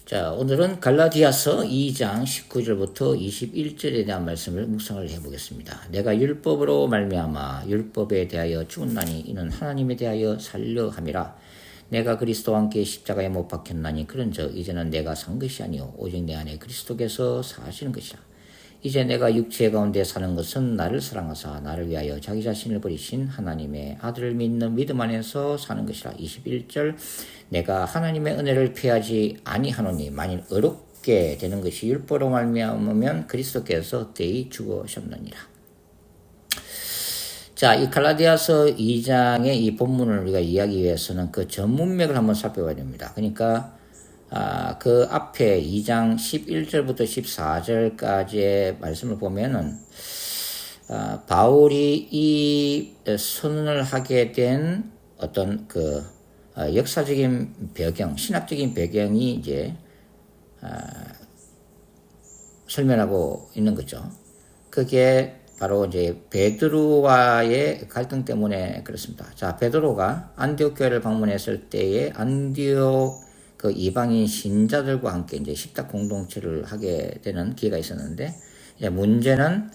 자, 오늘은 갈라디아서 2장 19절부터 21절에 대한 말씀을 묵상을 해보겠습니다. 내가 율법으로 말미암아 율법에 대하여 죽었나니 이는 하나님에 대하여 살려 함이라. 내가 그리스도와 함께 십자가에 못 박혔나니 그런즉 이제는 내가 산 것이 아니요 오직 내 안에 그리스도께서 사시는 것이라. 이제 내가 육체 가운데 사는 것은 나를 사랑하사 나를 위하여 자기 자신을 버리신 하나님의 아들을 믿는 믿음 안에서 사는 것이라. 21절 내가 하나님의 은혜를 피하지 아니하노니 만일 어렵게 되는 것이 율법으로 말미암으면 그리스도께서 때이 죽으셨느니라. 자, 이 갈라디아서 2장의 이 본문을 우리가 이해하기 위해서는 그 전문맥을 한번 살펴봐야 됩니다. 그러니까 그 앞에 2장 11절부터 14절까지의 말씀을 보면은 바울이 이 선언을 하게 된 어떤 그 역사적인 배경, 신학적인 배경이 이제 설명하고 있는 거죠. 그게 바로 이제 베드로와의 갈등 때문에 그렇습니다. 자, 베드로가 안디옥 교회를 방문했을 때에 안디옥 그 이방인 신자들과 함께 이제 식탁 공동체를 하게 되는 기회가 있었는데, 이제 문제는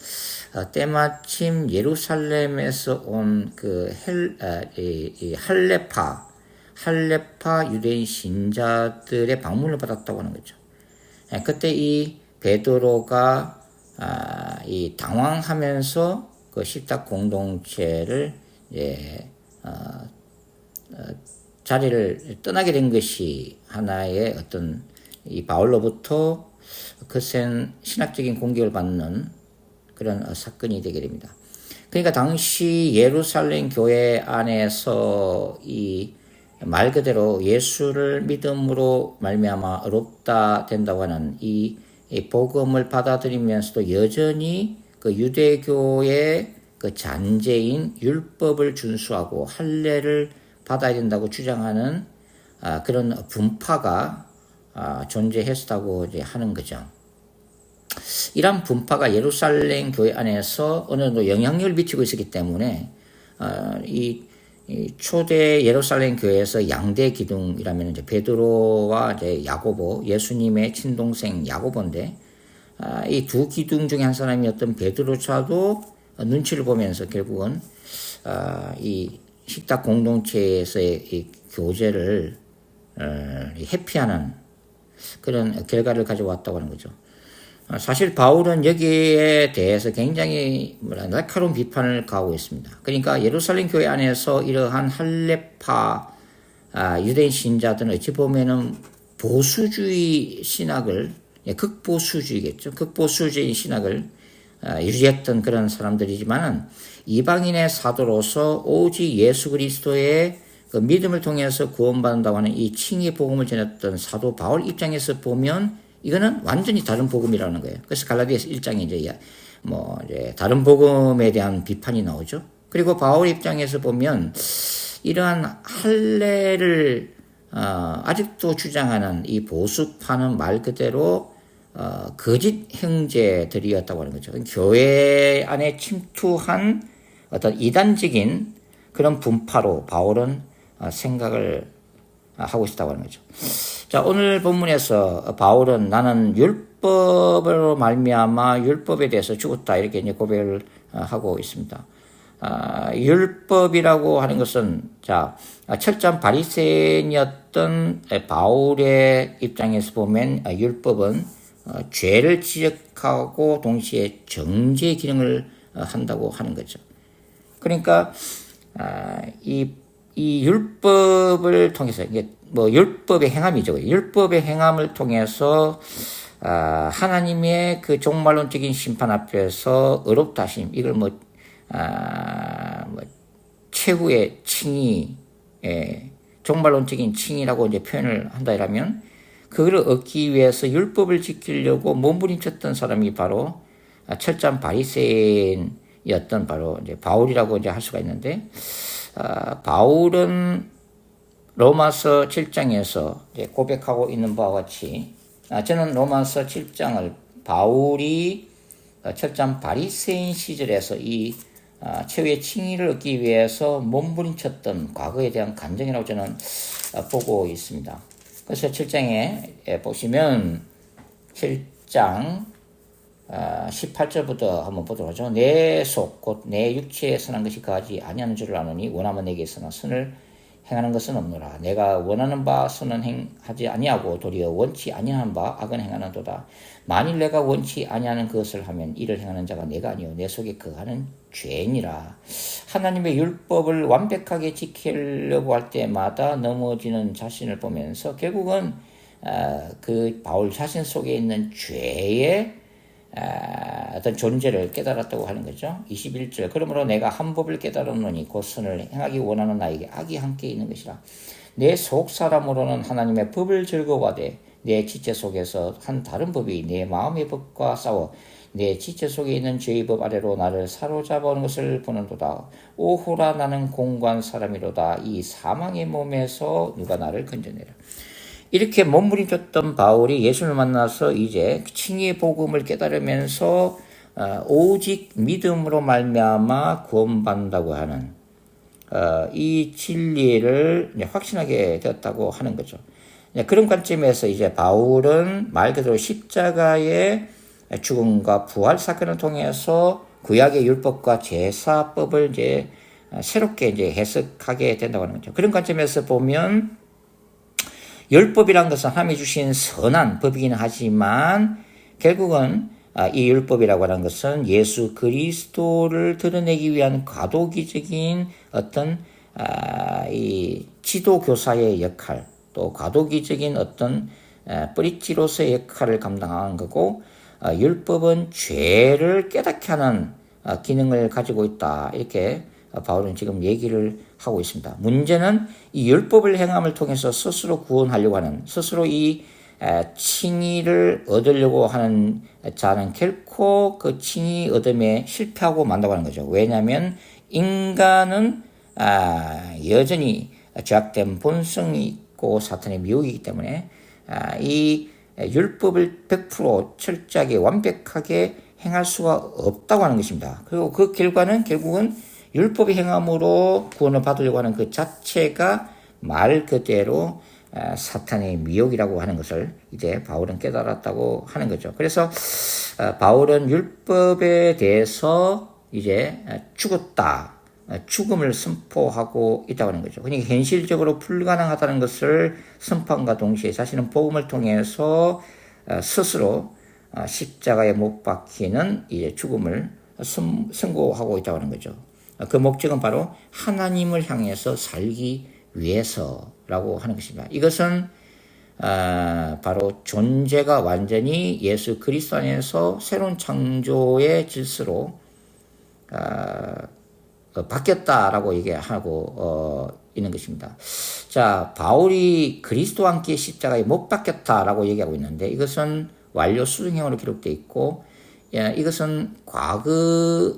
때마침 예루살렘에서 온 그 할레파 유대인 신자들의 방문을 받았다고 하는 거죠. 그때 이 베드로가 이 당황하면서 그 식탁 공동체를 자리를 떠나게 된 것이 하나의 어떤 이 바울로부터 거센 신학적인 공격을 받는 그런 사건이 되게 됩니다. 그러니까 당시 예루살렘 교회 안에서 이 말 그대로 예수를 믿음으로 말미암아 어렵다 된다고 하는 이 복음을 받아들이면서도 여전히 그 유대교의 그 잔재인 율법을 준수하고 할례를 받아야 된다고 주장하는 그런 분파가 존재했다고 이제 하는 거죠. 이런 분파가 예루살렘 교회 안에서 어느 정도 영향력을 미치고 있었기 때문에 이 초대 예루살렘 교회에서 양대 기둥이라면 이제 베드로와 이제 야고보, 예수님의 친동생 야고보인데 이 두 기둥 중에 한 사람이었던 베드로차도 눈치를 보면서 결국은 이 식탁 공동체에서의 이 교제를 회피하는 그런 결과를 가져왔다고 하는 거죠. 사실 바울은 여기에 대해서 굉장히 날카로운 비판을 가하고 있습니다. 그러니까 예루살렘 교회 안에서 이러한 할레파 유대인 신자들은 어찌 보면은 보수주의 신학을, 극보수주의겠죠. 극보수주의 신학을 유지했던 그런 사람들이지만은 이방인의 사도로서 오직 예수 그리스도의 그 믿음을 통해서 구원받는다고 하는 이 칭의 복음을 전했던 사도 바울 입장에서 보면 이거는 완전히 다른 복음이라는 거예요. 그래서 갈라디아서 1장에 이제 다른 복음에 대한 비판이 나오죠. 그리고 바울 입장에서 보면 이러한 할례를 아직도 주장하는 이 보수파는 말 그대로 거짓 형제들이었다고 하는 거죠. 교회 안에 침투한 어떤 이단적인 그런 분파로 바울은 생각을 하고 있다고 하는 거죠. 자, 오늘 본문에서 바울은 나는 율법으로 말미암아 율법에 대해서 죽었다 이렇게 이제 고백을 하고 있습니다. 율법이라고 하는 것은 자, 철저한 바리새인이었던 바울의 입장에서 보면 율법은 죄를 지적하고 동시에 정죄 기능을 한다고 하는 거죠. 그러니까 이 율법을 통해서 이게 율법의 행함이죠. 율법의 행함을 통해서 하나님의 그 종말론적인 심판 앞에서 어렵다 하심 이걸 최후의 칭의, 종말론적인 칭의라고 이제 표현을 한다라면 그걸 얻기 위해서 율법을 지키려고 몸부림쳤던 사람이 바로 철저한 바리새인이었던 바로 이제 바울이라고 이제 할 수가 있는데, 바울은 로마서 7장에서 이제 고백하고 있는 바와 같이 저는 로마서 7장을 바울이 철저한 바리새인 시절에서 이 최후의 칭의를 얻기 위해서 몸부림쳤던 과거에 대한 간증이라고 저는 보고 있습니다. 그래서 7장에 보시면 7장 18절부터 한번 보도록 하죠. 내 속 곧 내 육체에 선한 것이 거하지 아니하는 줄을 아노니 원하면 내게 선한 선을 행하는 것은 없노라. 내가 원하는 바 선은 행하지 아니하고 도리어 원치 아니하는 바 악은 행하는도다. 만일 내가 원치 아니하는 그것을 하면 이를 행하는 자가 내가 아니요 내 속에 거하는 죄니라. 하나님의 율법을 완벽하게 지키려고 할 때마다 넘어지는 자신을 보면서 결국은 그 바울 자신 속에 있는 죄의 어떤 존재를 깨달았다고 하는 거죠. 21절 그러므로 내가 한 법을 깨달았노니 곧 선을 행하기 원하는 나에게 악이 함께 있는 것이라. 내 속 사람으로는 하나님의 법을 즐거워하되 내 지체 속에서 한 다른 법이 내 마음의 법과 싸워 내 지체 속에 있는 죄의 법 아래로 나를 사로잡아 오는 것을 보는도다. 오호라 나는 공고한 사람이로다. 이 사망의 몸에서 누가 나를 건져내라. 이렇게 몸부림쳤던 바울이 예수를 만나서 이제 칭의의 복음을 깨달으면서 오직 믿음으로 말미암아 구원받는다고 하는 이 진리를 확신하게 되었다고 하는 거죠. 그런 관점에서 이제 바울은 말 그대로 십자가의 죽음과 부활 사건을 통해서 구약의 율법과 제사법을 이제 새롭게 이제 해석하게 된다고 하는 거죠. 그런 관점에서 보면 율법이란 것은 하나님이 주신 선한 법이긴 하지만 결국은 이 율법이라고 하는 것은 예수 그리스도를 드러내기 위한 과도기적인 어떤 이 지도교사의 역할 또 과도기적인 어떤 뿌리치로서의 역할을 감당하는 거고 율법은 죄를 깨닫게 하는 기능을 가지고 있다. 이렇게 바울은 지금 얘기를 하고 있습니다. 문제는 이 율법을 행함을 통해서 스스로 구원하려고 하는 스스로 이 칭의를 얻으려고 하는 자는 결코 그 칭의 얻음에 실패하고 만다고 하는 거죠. 왜냐하면 인간은 여전히 죄악된 본성이 있고 사탄의 미혹이기 때문에 이 율법을 100% 철저하게 완벽하게 행할 수가 없다고 하는 것입니다. 그리고 그 결과는 결국은 율법의 행함으로 구원을 받으려고 하는 그 자체가 말 그대로 사탄의 미혹이라고 하는 것을 이제 바울은 깨달았다고 하는 거죠. 그래서 바울은 율법에 대해서 이제 죽었다, 죽음을 선포하고 있다고 하는 거죠. 그러니까 현실적으로 불가능하다는 것을 선포함과 동시에 자신은 복음을 통해서 스스로 십자가에 못 박히는 이제 죽음을 선고하고 있다고 하는 거죠. 그 목적은 바로 하나님을 향해서 살기 위해서라고 하는 것입니다. 이것은 바로 존재가 완전히 예수 그리스도 안에서 새로운 창조의 질서로 바뀌었다라고 얘기하고 있는 것입니다. 자, 바울이 그리스도와 함께 십자가에 못 박혔다라고 얘기하고 있는데 이것은 완료 수승형으로 기록되어 있고 이것은 과거에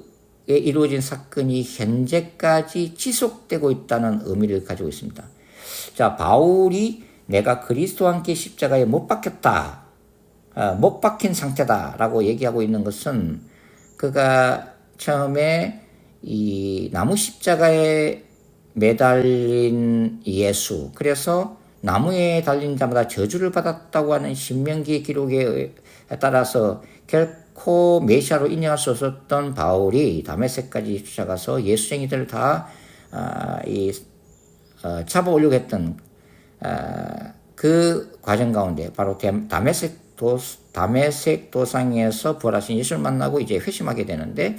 이루어진 사건이 현재까지 지속되고 있다는 의미를 가지고 있습니다. 자, 바울이 내가 그리스도와 함께 십자가에 못 박혔다, 못 박힌 상태다라고 얘기하고 있는 것은 그가 처음에 이 나무 십자가에 매달린 예수, 그래서 나무에 달린 자마다 저주를 받았다고 하는 신명기의 기록에 따라서 결코 메시아로 인정할 수 없었던 바울이 다메섹까지 쫓아가서 예수쟁이들을 다 잡아오려고 했던 그 과정 가운데 바로 다메섹 도상에서 부활하신 예수를 만나고 이제 회심하게 되는데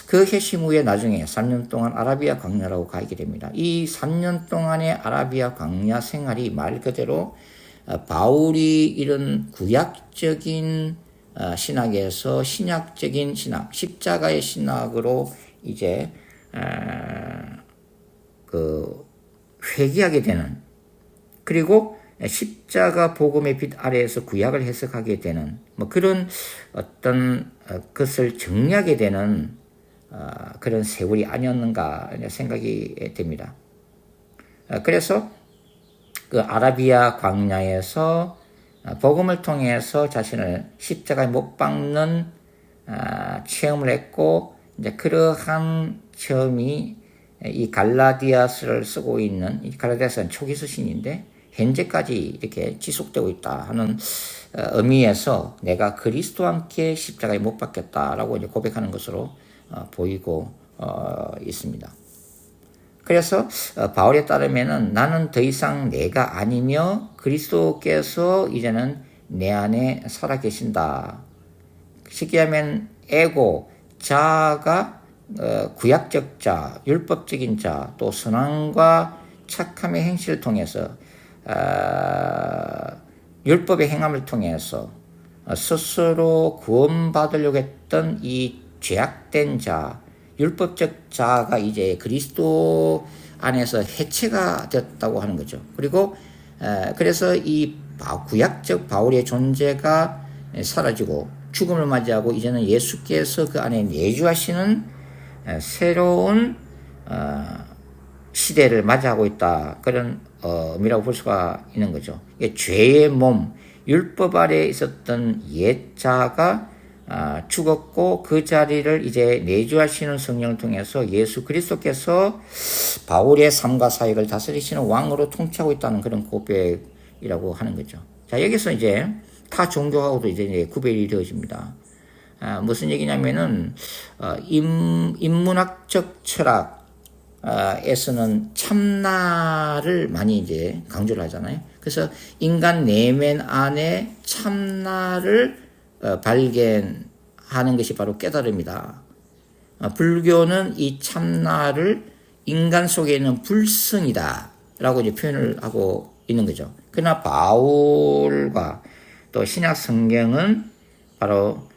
그 회심 후에 나중에 3년 동안 아라비아 광야라고 가게 됩니다. 이 3년 동안의 아라비아 광야 생활이 말 그대로 바울이 이런 구약적인 신학에서 신약적인 신학, 십자가의 신학으로 이제 회귀하게 되는, 그리고 십자가 복음의 빛 아래에서 구약을 해석하게 되는 그런 어떤 것을 정리하게 되는 그런 세월이 아니었는가 생각이 됩니다. 그래서 그 아라비아 광야에서 복음을 통해서 자신을 십자가에 못 박는 체험을 했고, 이제 그러한 체험이 이 갈라디아서를 쓰고 있는, 이 갈라디아서는 초기 서신인데 현재까지 이렇게 지속되고 있다 하는 의미에서 내가 그리스도와 함께 십자가에 못 박혔다라고 이제 고백하는 것으로 보이고 있습니다. 그래서 바울에 따르면은 나는 더 이상 내가 아니며 그리스도께서 이제는 내 안에 살아계신다. 쉽게 하면 에고, 자아가 구약적 자, 율법적인 자, 또 선함과 착함의 행실을 통해서 율법의 행함을 통해서 스스로 구원받으려고 했던 이 죄악된 자, 율법적 자가 이제 그리스도 안에서 해체가 됐다고 하는 거죠. 그리고 그래서 이 구약적 바울의 존재가 사라지고 죽음을 맞이하고 이제는 예수께서 그 안에 내주하시는 새로운 시대를 맞이하고 있다. 그런 의미라고 볼 수가 있는 거죠. 죄의 몸, 율법 아래에 있었던 옛 자가 죽었고 그 자리를 이제 내주하시는 성령을 통해서 예수 그리스도께서 바울의 삶과 사역을 다스리시는 왕으로 통치하고 있다는 그런 고백이라고 하는 거죠. 자, 여기서 이제 타 종교하고도 이제 구별이 되어집니다. 무슨 얘기냐면은 인문학적 철학에서는 참나를 많이 이제 강조를 하잖아요. 그래서 인간 내면 안에 참나를 발견하는 것이 바로 깨달음이다. 불교는 이 참나를 인간 속에 있는 불성이다 라고 이제 표현을 하고 있는 거죠. 그러나 바울과 또 신약 성경은 바로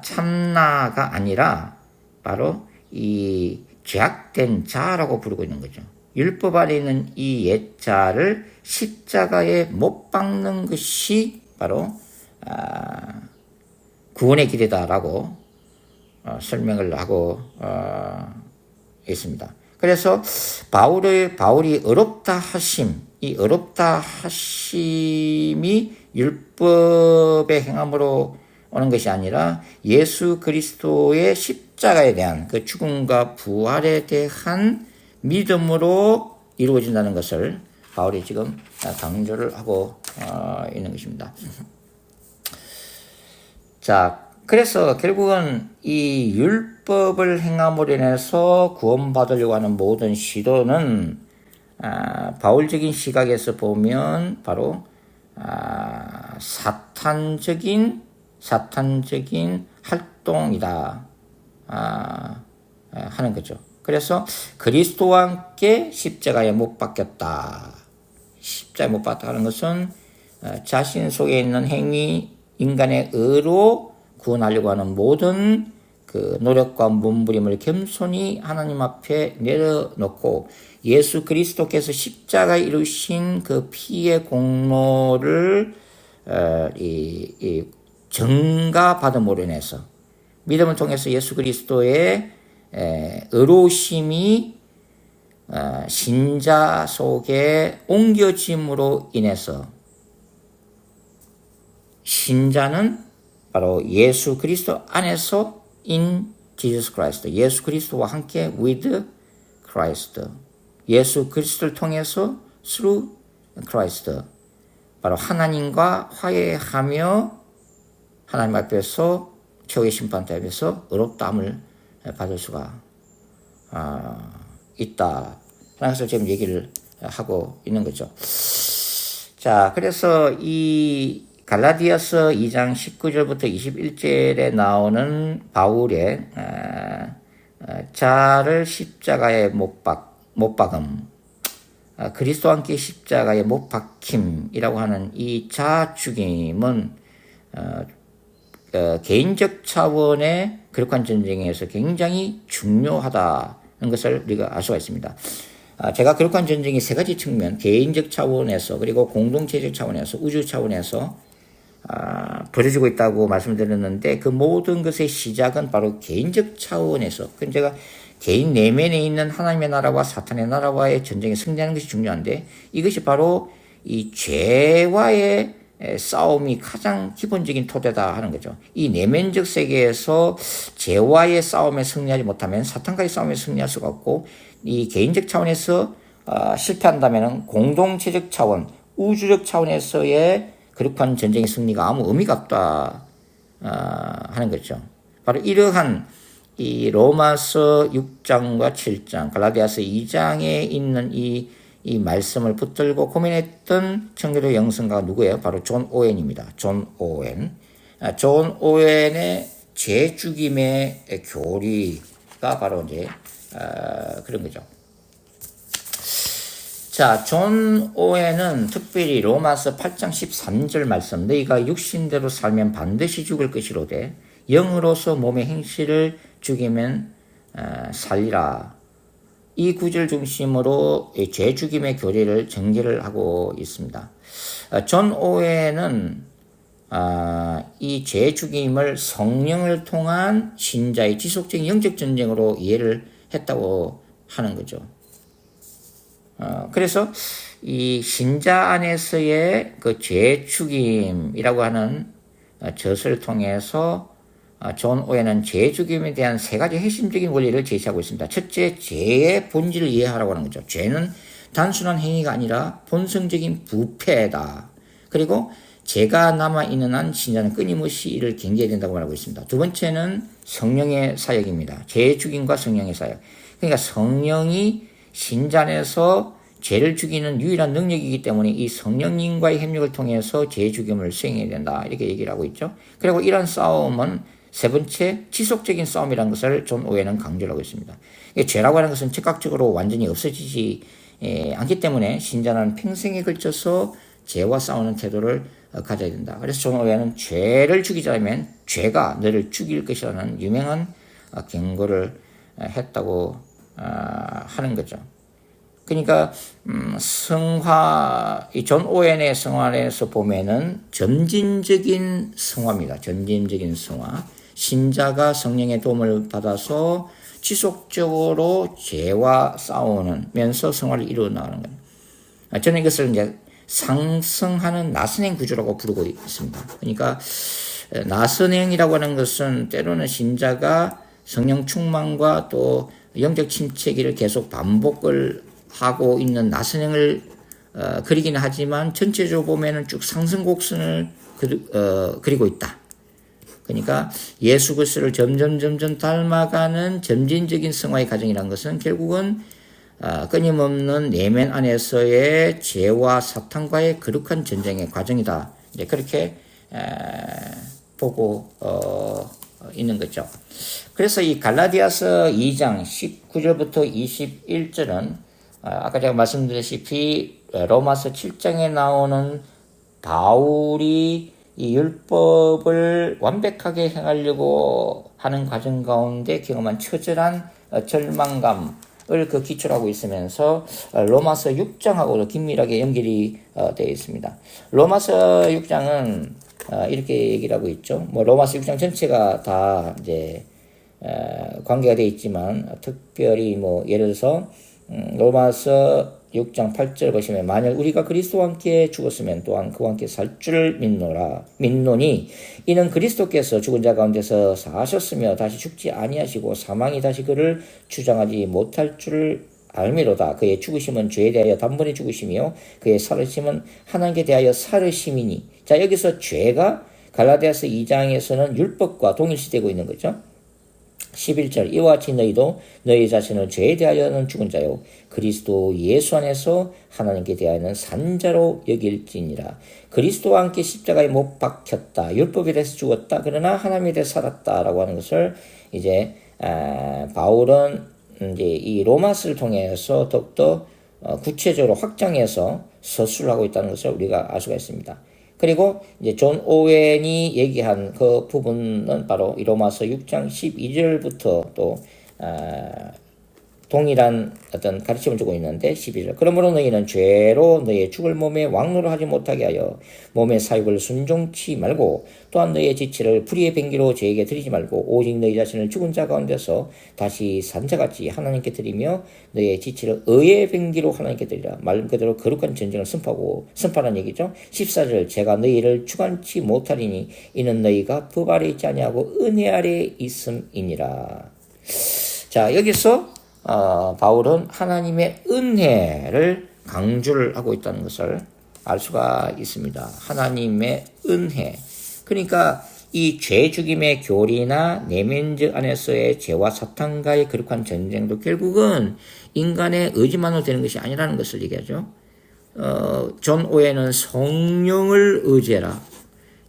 참나가 아니라 바로 이 죄악된 자라고 부르고 있는 거죠. 율법 아래 있는 이 옛자를 십자가에 못 박는 것이 바로 구원의 길이다라고 설명을 하고 있습니다. 그래서 바울이 어렵다 하심, 이 어렵다 하심이 율법의 행함으로 오는 것이 아니라 예수 그리스도의 십자가에 대한 그 죽음과 부활에 대한 믿음으로 이루어진다는 것을 바울이 지금 강조를 하고 있는 것입니다. 자, 그래서 결국은 이 율법을 행함으로 인해서 구원받으려고 하는 모든 시도는 바울적인 시각에서 보면 바로 사탄적인 활동이다 하는 거죠. 그래서 그리스도와 함께 십자가에 못 박혔다. 십자가에 못 박혔다는 것은 자신 속에 있는 행위, 인간의 의로 구원하려고 하는 모든 그 노력과 몸부림을 겸손히 하나님 앞에 내려놓고 예수 그리스도께서 십자가에 이루신 그 피의 공로를 증가받음으로 인해서 믿음을 통해서 예수 그리스도의 의로우심이 신자 속에 옮겨짐으로 인해서 신자는 바로 예수 그리스도 안에서 in Jesus Christ, 예수 그리스도와 함께 with Christ, 예수 그리스도를 통해서 through Christ, 바로 하나님과 화해하며 하나님 앞에서 최후의 심판대 앞에서 의롭다함을 받을 수가 있다. 그래서 지금 얘기를 하고 있는 거죠. 자, 그래서 이 갈라디아서 2장 19절부터 21절에 나오는 바울의 자를 십자가에 못 박음, 그리스도와 함께 십자가에 못 박힘이라고 하는 이 자 죽임은 개인적 차원의 거룩한 전쟁에서 굉장히 중요하다는 것을 우리가 알 수가 있습니다. 제가 거룩한 전쟁이 세 가지 측면, 개인적 차원에서 그리고 공동체적 차원에서 우주 차원에서 벌어지고 있다고 말씀드렸는데 그 모든 것의 시작은 바로 개인적 차원에서, 그럼 제가 개인 내면에 있는 하나님의 나라와 사탄의 나라와의 전쟁에 승리하는 것이 중요한데 이것이 바로 이 죄와의 싸움이 가장 기본적인 토대다 하는 거죠. 이 내면적 세계에서 죄와의 싸움에 승리하지 못하면 사탄과의 싸움에 승리할 수가 없고, 이 개인적 차원에서 실패한다면 공동체적 차원, 우주적 차원에서의 거룩한 전쟁의 승리가 아무 의미가 없다 하는 거죠. 바로 이러한 이 로마서 6장과 7장, 갈라디아서 2장에 있는 이 말씀을 붙들고 고민했던 청교도 영성가가 누구예요? 바로 존 오웬입니다. 존 오웬. 존 오웬의 재죽임의 교리가 바로 이제 그런 거죠. 자, 존 오웬은 특별히 로마서 8장 13절 말씀, 너희가 육신대로 살면 반드시 죽을 것이로되 영으로서 몸의 행실을 죽이면 살리라. 이 구절 중심으로 죄죽임의 교리를 전개를 하고 있습니다. 존 오웬은 이 죄죽임을 성령을 통한 신자의 지속적인 영적 전쟁으로 이해를 했다고 하는 거죠. 그래서 이 신자 안에서의 그 죄죽임이라고 하는 젖을 통해서 존 오웬은 죄죽임에 대한 세 가지 핵심적인 원리를 제시하고 있습니다. 첫째, 죄의 본질을 이해하라고 하는 거죠. 죄는 단순한 행위가 아니라 본성적인 부패다. 그리고 죄가 남아있는 한 신자는 끊임없이 이를 경계해야 된다고 말하고 있습니다. 두 번째는 성령의 사역입니다. 죄죽임과 성령의 사역. 그러니까 성령이 신자 안에서 죄를 죽이는 유일한 능력이기 때문에 이 성령님과의 협력을 통해서 죄 죽임을 수행해야 된다. 이렇게 얘기를 하고 있죠. 그리고 이런 싸움은 세 번째, 지속적인 싸움이라는 것을 존 오웬은 강조를 하고 있습니다. 죄라고 하는 것은 즉각적으로 완전히 없어지지 않기 때문에 신자는 평생에 걸쳐서 죄와 싸우는 태도를 가져야 된다. 그래서 존 오웬은 죄를 죽이자면 죄가 너를 죽일 것이라는 유명한 경고를 했다고 하는 거죠. 그러니까 성화, 이 존 오웬의 성화에서 보면은 점진적인 성화입니다. 점진적인 성화. 신자가 성령의 도움을 받아서 지속적으로 죄와 싸우면서 성화를 이루어 나가는 거예요. 저는 이것을 이제 상승하는 나선행 구조라고 부르고 있습니다. 그러니까 나선행이라고 하는 것은 때로는 신자가 성령 충만과 또 영적 침체기를 계속 반복을 하고 있는 나선행을 그리기는 하지만 전체적으로 보면은 쭉 상승 곡선을 그리고 있다. 그러니까 예수 그리스도를 점점 닮아가는 점진적인 성화의 과정이라는 것은 결국은 끊임없는 내면 안에서의 죄와 사탄과의 거룩한 전쟁의 과정이다. 이제 그렇게 보고 있는 거죠. 그래서 이 갈라디아서 2장 19절부터 21절은 아까 제가 말씀드렸다시피 로마서 7장에 나오는 바울이 이 율법을 완벽하게 행하려고 하는 과정 가운데 경험한 처절한 절망감을 그 기초로 하고 있으면서 로마서 6장하고도 긴밀하게 연결이 되어 있습니다. 로마서 6장은 이렇게 얘기를 하고 있죠. 뭐 로마서 6장 전체가 다 이제 관계가 되어 있지만 특별히 뭐 예를 들어서 로마서 6장 8절 보시면 만일 우리가 그리스도와 함께 죽었으면 또한 그와 함께 살 줄을 믿노니 이는 그리스도께서 죽은 자 가운데서 사셨으며 다시 죽지 아니하시고 사망이 다시 그를 주장하지 못할 줄을 알미로다. 그의 죽으심은 죄에 대하여 단번에 죽으심이요 그의 살으심은 하나님께 대하여 살으심이니. 자, 여기서 죄가 갈라디아서 2장에서는 율법과 동일시되고 있는 거죠. 11절 이와 같이 너희도 너희 자신을 죄에 대하여는 죽은 자요 그리스도 예수 안에서 하나님께 대하여는 산 자로 여길지니라. 그리스도와 함께 십자가에 못 박혔다. 율법에 대해서 죽었다. 그러나 하나님에 대해서 살았다라고 하는 것을 이제 바울은 이제 이 로마서를 통해서 더욱더 구체적으로 확장해서 서술을 하고 있다는 것을 우리가 알 수가 있습니다. 그리고 이제 존 오웬이 얘기한 그 부분은 바로 이 로마서 6장 12절부터 또 동일한 어떤 가르침을 주고 있는데 12절 그러므로 너희는 죄로 너희의 죽을 몸에 왕노를 하지 못하게 하여 몸의 사육을 순종치 말고 또한 너희의 지체를 불의의 뱅기로 죄에게 드리지 말고 오직 너희 자신을 죽은 자 가운데서 다시 산 자같이 하나님께 드리며 너희의 지체를 의의 뱅기로 하나님께 드리라. 말 그대로 거룩한 전쟁을 선포하는 얘기죠. 14절 제가 너희를 주관치 못하리니 이는 너희가 법 아래 있지 아니하고 은혜 아래 있음이니라. 자, 여기서 바울은 하나님의 은혜를 강조를 하고 있다는 것을 알 수가 있습니다. 하나님의 은혜. 그러니까 이 죄 죽임의 교리나 내면적 안에서의 죄와 사탄과의 거룩한 전쟁도 결국은 인간의 의지만으로 되는 것이 아니라는 것을 얘기하죠. 존 오웬은 성령을 의지해라.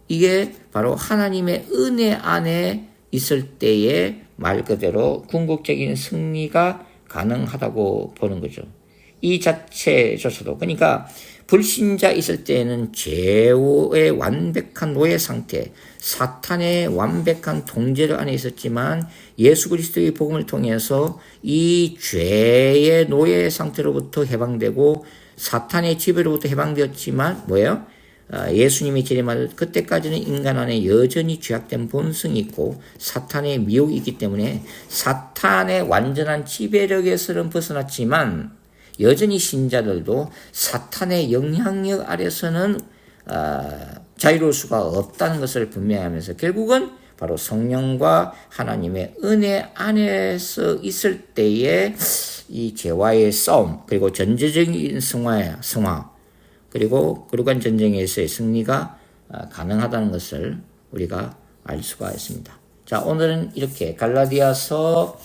이게 바로 하나님의 은혜 안에 있을 때에 말 그대로 궁극적인 승리가 가능하다고 보는 거죠. 이 자체조차도, 그러니까 불신자 있을 때에는 죄의 완벽한 노예 상태, 사탄의 완벽한 통제 안에 있었지만 예수 그리스도의 복음을 통해서 이 죄의 노예 상태로부터 해방되고 사탄의 지배로부터 해방되었지만 뭐예요? 예수님이 재림할 그때까지는 인간 안에 여전히 죄악된 본성이 있고 사탄의 미혹이 있기 때문에 사탄의 완전한 지배력에서는 벗어났지만 여전히 신자들도 사탄의 영향력 아래서는 자유로울 수가 없다는 것을 분명하면서 결국은 바로 성령과 하나님의 은혜 안에서 있을 때에 이 죄와의 싸움, 그리고 전제적인 성화, 그리고 거룩한 전쟁에서의 승리가 가능하다는 것을 우리가 알 수가 있습니다. 자, 오늘은 이렇게 갈라디아서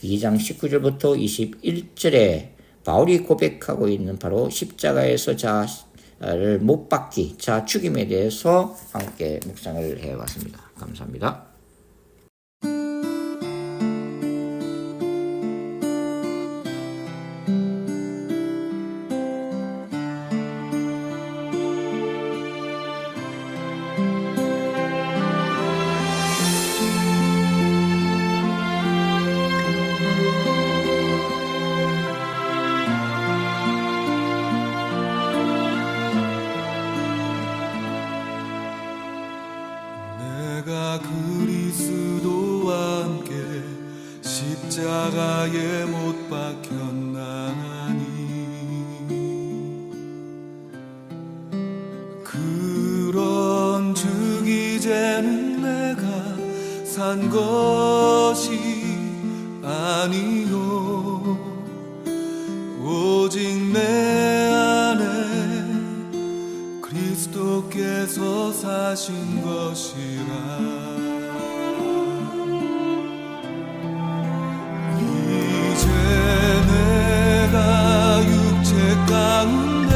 2장 19절부터 21절에 바울이 고백하고 있는 바로 십자가에서 자를 못 박기, 자 죽임에 대해서 함께 묵상을 해봤습니다. 감사합니다. 내가 그리스도와 함께 십자가에 못 박혔나니 그런즉 이제는 내가 산 것이 아니요 오직 내 안에 그리스도께서 사신 것이라 이제 내가 육체 가운데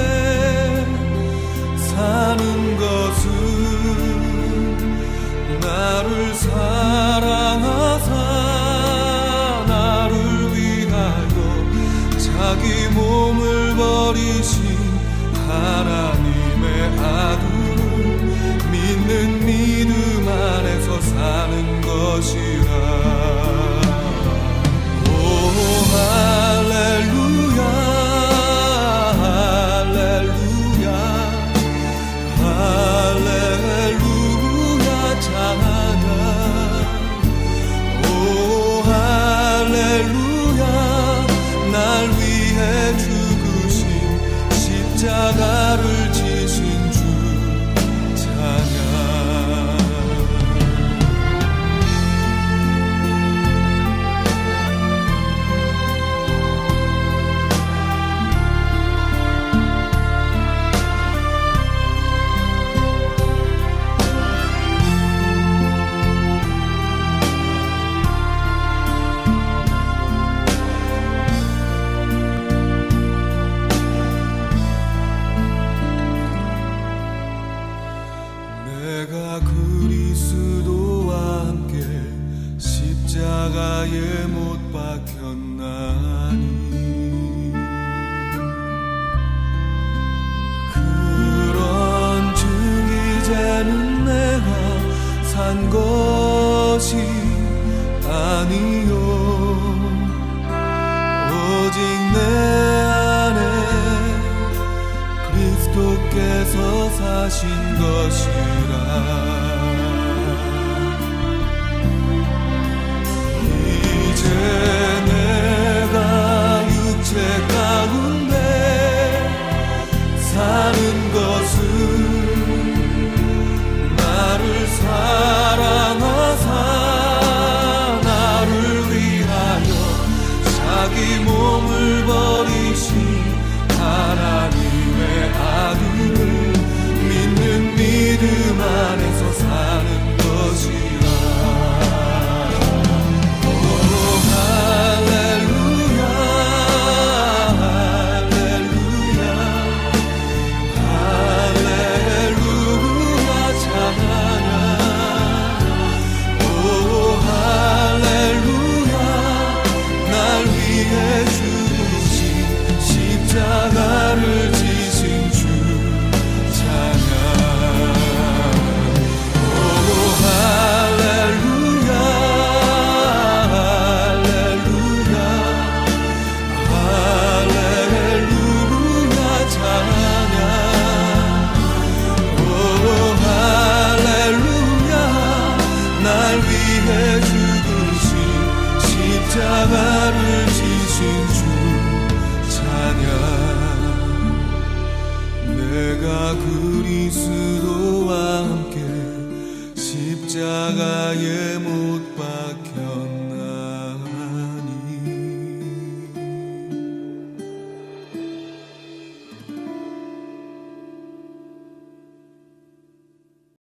사는 것은 나를 사랑하사 나를 위하여 자기 몸을 버리신 하나님의 아들을 믿는 믿음 안에서 사는 것이라. 오 할렐루야 할렐루야 할렐루야 찬양. 오 할렐루야 날 위해 죽으신 십자가를 지신 주 찬양. 내가 그리스도와 함께 십자가에 못 박혔나니 그런즉 이제는 내가 산 것이 아니요 오직 내 안에 그리스도께서 사신 것이라. 이제 내가 육체 가운데 사는 것은 나를 사랑하사 나를 위하여 자기 몸을 버리신 하나님의 아들을 십자가에 못